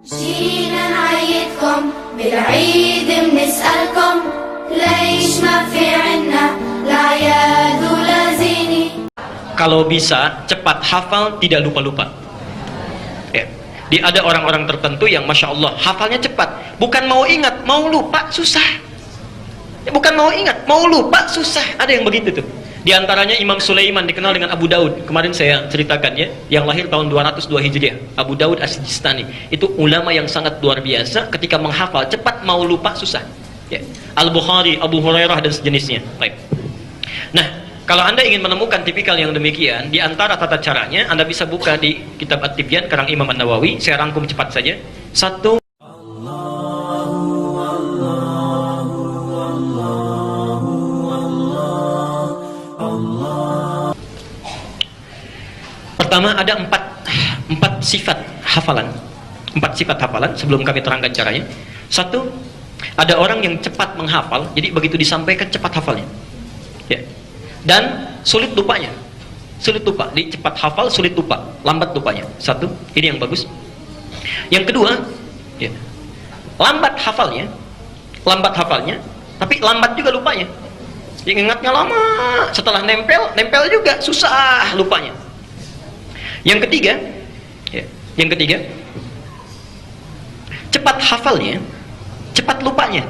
جينا نعيدكم بالعيد بنسألكم ليش ما في عنا الأعياد ولا زيني. Kalau bisa cepat hafal, tidak lupa-lupa. Ya. Ada orang-orang tertentu yang masya Allah hafalnya cepat, bukan mau ingat, mau lupa susah. Ya, bukan mau ingat, mau lupa susah. Ada yang begitu tuh. Di antaranya Imam Sulaiman, dikenal dengan Abu Daud. Kemarin saya ceritakan ya, yang lahir tahun 202 Hijriah. Abu Daud As-Sijistani. Itu ulama yang sangat luar biasa. Ketika menghafal cepat, mau lupa susah. Ya. Al-Bukhari, Abu Hurairah dan sejenisnya. Baik. Nah, kalau Anda ingin menemukan tipikal yang demikian, di antara tata caranya, Anda bisa buka di kitab At-Tibyan karang Imam An-Nawawi. Saya rangkum cepat saja. Satu, pertama ada empat sifat hafalan. Empat sifat hafalan sebelum kami terangkan caranya. Satu, ada orang yang cepat menghafal, jadi begitu disampaikan cepat hafalnya. Ya. Dan sulit lupanya. Sulit lupa. Di cepat hafal, sulit lupa, lambat lupanya. Satu, ini yang bagus. Yang kedua, ya, lambat hafalnya, tapi lambat juga lupanya. Yang ingatnya lama, setelah nempel juga susah lupanya. Yang ketiga, cepat hafalnya, cepat lupanya.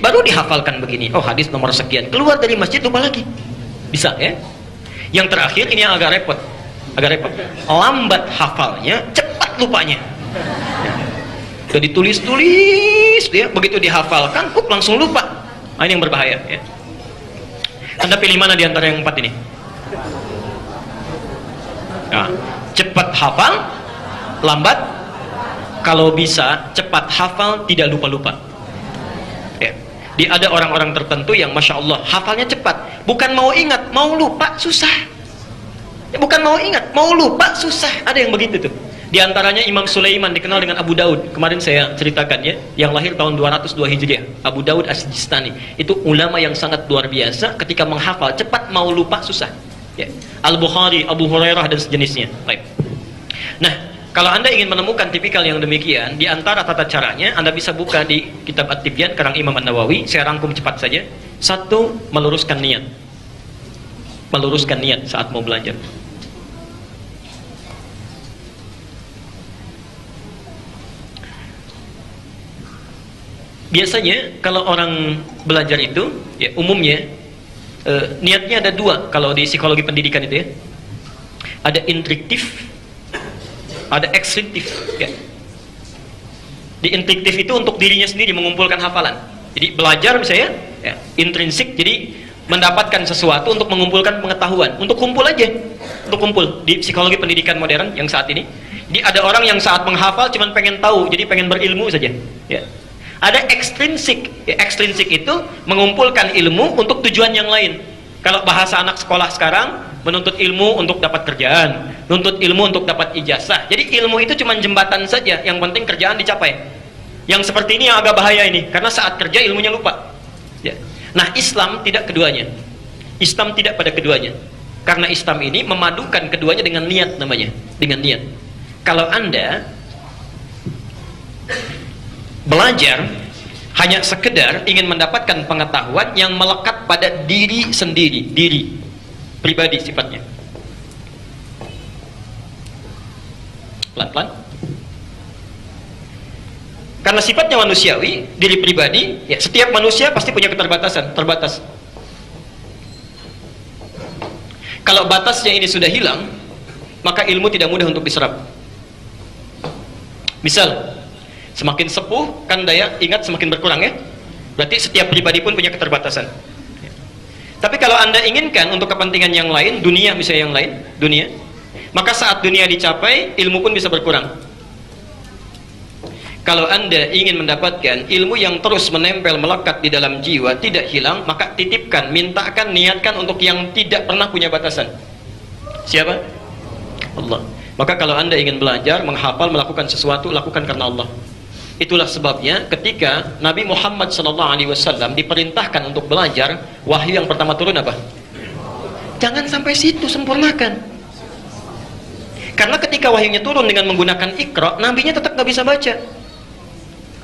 Baru dihafalkan begini, oh hadis nomor sekian, keluar dari masjid lupa lagi. Bisa ya. Yang terakhir ini yang agak repot, lambat hafalnya, cepat lupanya. Sudah ditulis-tulis dia, begitu dihafalkan, langsung lupa. Nah, ini yang berbahaya ya. Anda pilih mana di antara yang empat ini? Nah, cepat hafal, lambat. Kalau bisa cepat hafal, tidak lupa-lupa. Ya. Ada orang-orang tertentu yang masya Allah hafalnya cepat, bukan mau ingat, mau lupa susah. Ya, bukan mau ingat, mau lupa susah. Ada yang begitu tuh. Di antaranya Imam Sulaiman, dikenal dengan Abu Daud. Kemarin saya ceritakan ya, yang lahir tahun 202 Hijriah. Abu Daud As-Sijistani. Itu ulama yang sangat luar biasa. Ketika menghafal cepat, mau lupa susah. Ya. Al-Bukhari, Abu Hurairah dan sejenisnya. Baik. Nah, kalau Anda ingin menemukan tipikal yang demikian, di antara tata caranya, Anda bisa buka di kitab At-Tibyan karang Imam An-Nawawi. Saya rangkum cepat saja. Satu, meluruskan niat. Meluruskan niat saat mau belajar. Biasanya kalau orang belajar itu, ya umumnya niatnya ada dua kalau di psikologi pendidikan itu ya. Ada intriktif, ada ekstrinsiktif ya. Di intriktif itu untuk dirinya sendiri mengumpulkan hafalan. Jadi belajar misalnya ya, intrinsik, jadi mendapatkan sesuatu untuk mengumpulkan pengetahuan, untuk kumpul aja, untuk kumpul. Di psikologi pendidikan modern yang saat ini, jadi ada orang yang saat menghafal cuman pengen tahu, jadi pengen berilmu saja ya. Ada ekstrinsik. Ya, ekstrinsik itu mengumpulkan ilmu untuk tujuan yang lain. Kalau bahasa anak sekolah sekarang, menuntut ilmu untuk dapat kerjaan, menuntut ilmu untuk dapat ijazah. Jadi ilmu itu cuma jembatan saja, yang penting kerjaan dicapai. Yang seperti ini yang agak bahaya ini, karena saat kerja ilmunya lupa. Ya. Nah, Islam tidak keduanya. Islam tidak pada keduanya. Karena Islam ini memadukan keduanya dengan niat namanya, dengan niat. Kalau Anda belajar hanya sekedar ingin mendapatkan pengetahuan yang melekat pada diri sendiri, diri pribadi sifatnya. Pelan-pelan. Karena sifatnya manusiawi, diri pribadi, ya setiap manusia pasti punya keterbatasan, terbatas. Kalau batasnya ini sudah hilang, maka ilmu tidak mudah untuk diserap. Misal, semakin sepuh kan daya ingat semakin berkurang ya. Berarti setiap pribadi pun punya keterbatasan. Tapi kalau Anda inginkan untuk kepentingan yang lain, dunia misalnya yang lain, dunia, maka saat dunia dicapai, ilmu pun bisa berkurang. Kalau Anda ingin mendapatkan ilmu yang terus menempel, melekat di dalam jiwa, tidak hilang, maka titipkan, mintakan, niatkan untuk yang tidak pernah punya batasan. Siapa? Allah. Maka kalau Anda ingin belajar, menghafal, melakukan sesuatu, lakukan karena Allah. Itulah sebabnya ketika Nabi Muhammad SAW diperintahkan untuk belajar, wahyu yang pertama turun apa? Jangan sampai situ, sempurnakan. Karena ketika wahyunya turun dengan menggunakan Iqra, nabinya tetap nggak bisa baca.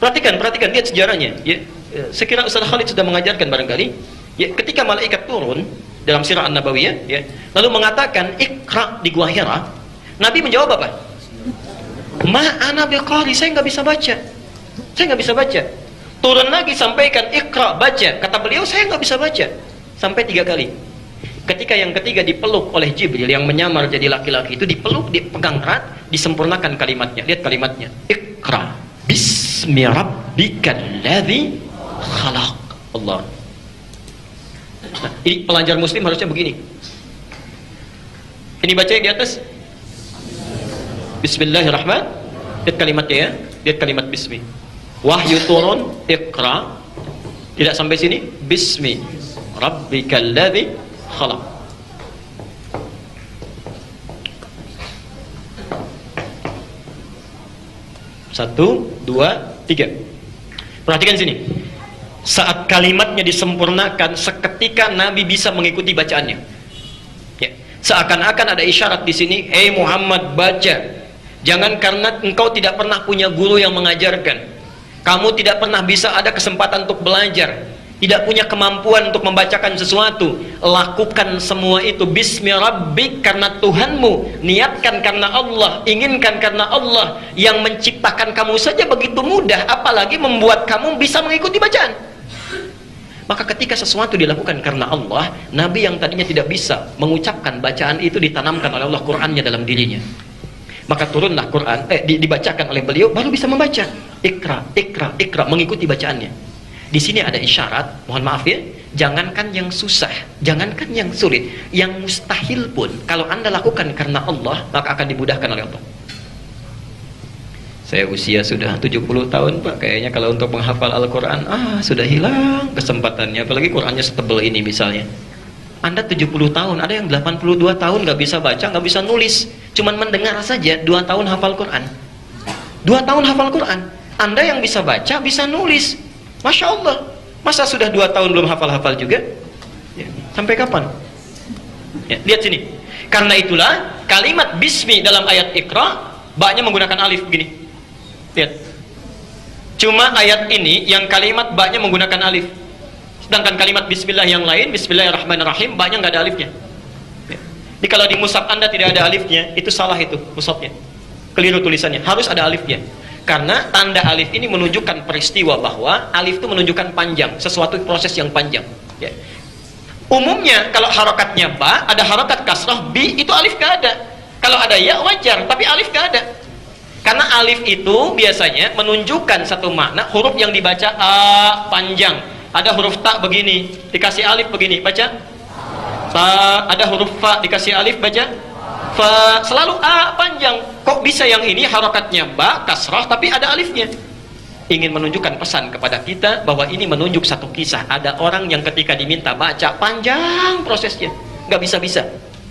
Perhatikan, lihat sejarahnya. Ya, sekira Ustaz Khalid sudah mengajarkan barangkali. Ya, ketika malaikat turun dalam sirah An-Nabawiyah, ya, lalu mengatakan Iqra di Gua Hira, Nabi menjawab apa? Ma ana biqari, saya nggak bisa baca. Saya nggak bisa baca. Turun lagi sampaikan Iqra, baca. Kata beliau, saya nggak bisa baca. Sampai 3 kali. Ketika yang ketiga dipeluk oleh Jibril yang menyamar jadi laki-laki itu, dipeluk, dipegang erat, disempurnakan kalimatnya. Lihat kalimatnya. Iqra bismi rabbikal ladzi khalaq. Allah. Nah, ini pelajar muslim harusnya begini. Ini baca yang di atas. Bismillahirrahmanirrahim. Lihat kalimatnya ya. Lihat kalimat bismi. Wahyu turun, Iqra. Tidak sampai sini. Bismi rabbikal ladzi khalaq. Satu, dua, tiga. Perhatikan sini. Saat kalimatnya disempurnakan, seketika Nabi bisa mengikuti bacaannya. Ya. Seakan-akan ada isyarat di sini, "Hei Muhammad, baca. Jangan karena engkau tidak pernah punya guru yang mengajarkan. Kamu tidak pernah bisa ada kesempatan untuk belajar. Tidak punya kemampuan untuk membacakan sesuatu. Lakukan semua itu bismi rabbik, karena Tuhanmu. Niatkan karena Allah, inginkan karena Allah. Yang menciptakan kamu saja begitu mudah, apalagi membuat kamu bisa mengikuti bacaan." Maka ketika sesuatu dilakukan karena Allah, Nabi yang tadinya tidak bisa mengucapkan bacaan itu ditanamkan oleh Allah Qur'annya dalam dirinya. Maka turunlah Quran, dibacakan oleh beliau, baru bisa membaca. Iqra, Iqra, Iqra, mengikuti bacaannya. Di sini ada isyarat, mohon maaf ya, jangankan yang susah, jangankan yang sulit, yang mustahil pun, kalau Anda lakukan karena Allah, maka akan dimudahkan oleh Allah. Saya usia sudah 70 tahun Pak, kayaknya kalau untuk menghafal Al-Quran, sudah hilang kesempatannya, apalagi Qurannya setebal ini misalnya. Anda 70 tahun, ada yang 82 tahun nggak bisa baca, nggak bisa nulis, cuman mendengar saja, 2 tahun hafal Quran. 2 tahun hafal Quran. Anda yang bisa baca, bisa nulis. Masya Allah. Masa sudah 2 tahun belum hafal-hafal juga? Ya. Sampai kapan? Ya, lihat sini. Karena itulah kalimat bismi dalam ayat Iqra, ba-nya menggunakan alif begini. Lihat. Cuma ayat ini yang kalimat ba-nya menggunakan alif. Sedangkan kalimat bismillah yang lain, bismillahirrahmanirrahim, ba-nya nggak ada alifnya. Ya. Jadi kalau di mushaf Anda tidak ada alifnya, itu salah itu mushafnya. Keliru tulisannya, harus ada alifnya. Karena tanda alif ini menunjukkan peristiwa bahwa alif itu menunjukkan panjang, sesuatu proses yang panjang. Ya. Umumnya kalau harokatnya ba, ada harokat kasrah, bi, itu alif gak ada. Kalau ada ya wajar, tapi alif gak ada. Karena alif itu biasanya menunjukkan satu makna, huruf yang dibaca a panjang. Ada huruf ta begini, dikasih alif begini, baca ta. Ada huruf fa, dikasih alif, baca fa. Selalu a panjang. Kok bisa yang ini harokatnya ba, kasrah, tapi ada alifnya? Ingin menunjukkan pesan kepada kita bahwa ini menunjuk satu kisah. Ada orang yang ketika diminta baca, panjang prosesnya, nggak bisa-bisa.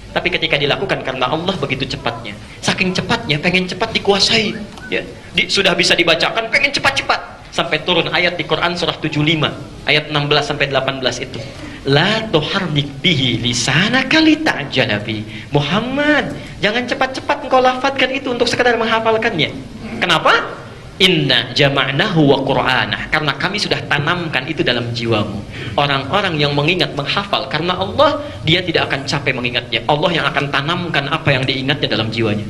Tapi ketika dilakukan karena Allah, begitu cepatnya. Saking cepatnya, pengen cepat dikuasai. Ya. Sudah bisa dibacakan, pengen cepat-cepat. Sampai turun ayat di Quran surah 75, ayat 16 sampai 18 itu. La tuharrik bihi lisanaka lita'jala bi. Muhammad, jangan cepat-cepat engkau lafadzkan itu untuk sekadar menghafalkannya. Kenapa? Inna jama'nahu wa qur'anah. Karena kami sudah tanamkan itu dalam jiwamu. Orang-orang yang mengingat, menghafal karena Allah, dia tidak akan capek mengingatnya. Allah yang akan tanamkan apa yang diingatnya dalam jiwanya.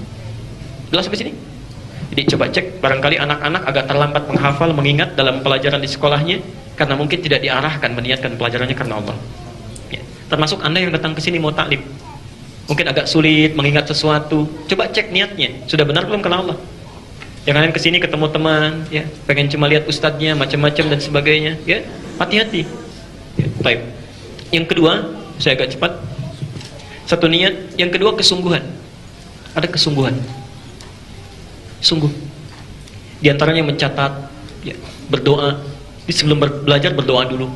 Jelas sampai sini? Jadi coba cek, barangkali anak-anak agak terlambat menghafal, mengingat dalam pelajaran di sekolahnya, karena mungkin tidak diarahkan meniatkan pelajarannya karena Allah. Ya. Termasuk Anda yang datang ke sini mau taklim, mungkin agak sulit mengingat sesuatu. Coba cek niatnya, sudah benar belum karena Allah? Jangan ke sini ketemu teman, ya, pengen cuma lihat ustadznya, macam-macam dan sebagainya, ya, hati-hati. Ya, baik. Yang kedua, saya agak cepat. Satu niat, yang kedua kesungguhan. Ada kesungguhan. Sungguh. Di antaranya mencatat, ya, berdoa. Sebelum belajar berdoa dulu.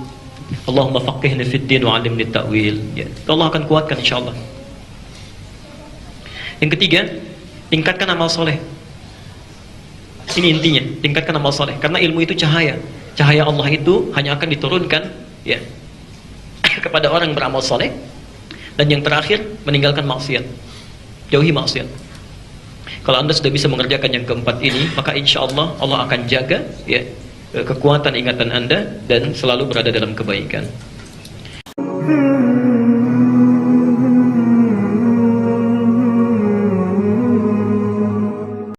Allahumma faqihni fid din wa 'allimni ta'wil. Ya, Allah akan kuatkan insyaallah. Yang ketiga, tingkatkan amal soleh. Ini intinya, tingkatkan amal soleh. Karena ilmu itu cahaya. Cahaya Allah itu hanya akan diturunkan, ya, kepada orang yang beramal soleh. Dan yang terakhir, meninggalkan maksiat. Jauhi maksiat. Kalau Anda sudah bisa mengerjakan yang keempat ini, maka insya Allah Allah akan jaga ya kekuatan ingatan Anda dan selalu berada dalam kebaikan.